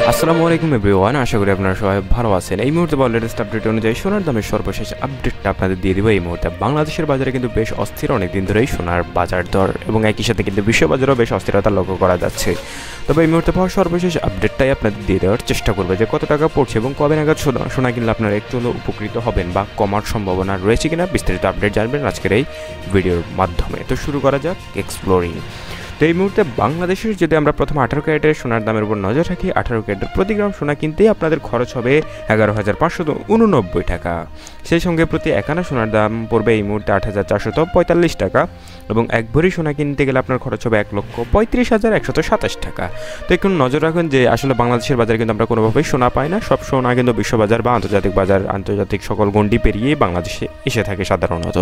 আসসালামু আলাইকুম এভরিওয়ান, আশা করি আপনারা সবাই ভালো আছেন। এই মুহূর্তে বা লেটেস্ট আপডেট অনুযায়ী সোনার দামের সর্বশেষ আপডেটটা আপনাদের দিয়ে দিব। এই মুহূর্তে বাংলাদেশের বাজারে কিন্তু বেশ অস্থির অনেকদিন ধরেই সোনার বাজার দর এবং একই সাথে কিন্তু বিশ্ববাজারেও বেশ অস্থিরতা লক্ষ্য করা যাচ্ছে। তবে এই মুহূর্তে পাওয়া সর্বশেষ আপডেটটাই আপনাদের দিয়ে দেওয়ার চেষ্টা করবে যে কত টাকা পড়ছে এবং কবে নাগাদ সোনা কিনলে আপনারা একটু হলেও উপকৃত হবেন বা কমার সম্ভাবনা রয়েছে কিনা বিস্তারিত আপডেট জানবেন আজকের এই ভিডিওর মাধ্যমে। তো শুরু করা যাক এক্সপ্লোরিং। তো এই মুহূর্তে বাংলাদেশের যদি আমরা প্রথম 18 ক্যারেটের সোনার দামের উপর নজর রাখি, 18 ক্যারেটের প্রতি গ্রাম সোনা কিনতেই আপনাদের খরচ হবে 11,589 টাকা। সেই সঙ্গে প্রতি 1 আনা সোনার দাম পড়বে এই মুহূর্তে 8,445 টাকা এবং এক ভরি সোনা কিনতে গেলে আপনার খরচ হবে 1,35,127 টাকা। তো একটু নজর রাখুন যে আসলে বাংলাদেশের বাজারে কিন্তু আমরা কোনোভাবেই সোনা পাই না। সব সোনা কিন্তু বিশ্ববাজার বা আন্তর্জাতিক বাজার, আন্তর্জাতিক সকল গণ্ডি পেরিয়ে বাংলাদেশে এসে থাকে সাধারণত।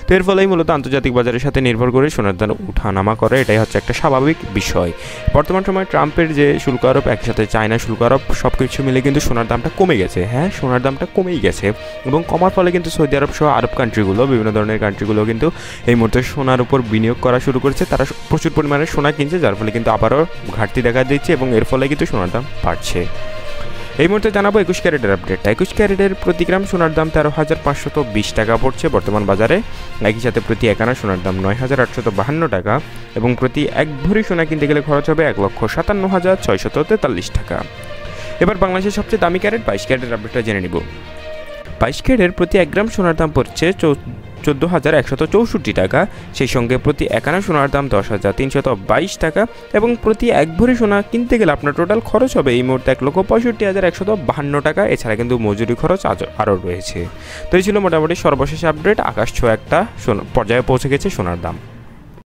তো এর ফলেই মূলত আন্তর্জাতিক বাজারের সাথে নির্ভর করে সোনার দাম উঠানামা করে, এটাই হচ্ছে একটা স্বাভাবিক বিষয়। বর্তমান সময়ে ট্রাম্পের যে শুল্ক আরোপ, একই সাথে চায়না শুল্ক আরোপ, সব কিছু মিলে কিন্তু সোনার দামটা কমে গেছে। হ্যাঁ, সোনার দামটা কমেই গেছে এবং কমার ফলে কিন্তু সৌদি আরব সহ আরব কান্ট্রিগুলো, বিভিন্ন ধরনের কান্ট্রিগুলো কিন্তু এই মুহূর্তে সোনার উপর বিনিয়োগ করা শুরু করেছে। তারা প্রচুর পরিমাণে সোনা কিনছে, যার ফলে কিন্তু আবারও ঘাটতি দেখা দিচ্ছে এবং এর ফলে কিন্তু সোনার দাম বাড়ছে। এই মুহূর্তে জানাবো 21 ক্যারেটের আপডেটটা। 21 ক্যারেটের প্রতি গ্রাম সোনার দাম 13,520 টাকা পড়ছে বর্তমান বাজারে। একই সাথে প্রতি 1 আনা সোনার দাম 9,852 টাকা এবং প্রতি এক ভরি সোনা কিনতে গেলে খরচ হবে 1,57,643 টাকা। এবার বাংলাদেশের সবচেয়ে দামি ক্যারেট 22 ক্যারেটের আপডেটটা জেনে নিব। 22 ক্যারেটের প্রতি 1 গ্রাম সোনার দাম পড়ছে 14,164 টাকা। সেই সঙ্গে প্রতি 1 আনা সোনার দাম 10,322 টাকা এবং প্রতি এক ভরি সোনা কিনতে গেলে আপনার টোটাল খরচ হবে এই মুহূর্তে 1,65,152 টাকা। এছাড়া কিন্তু মজুরি খরচ আরও রয়েছে। তো এই ছিল মোটামুটি সর্বশেষ আপডেট। আকাশ ছোঁয়া একটা পর্যায়ে পৌঁছে গেছে সোনার দাম।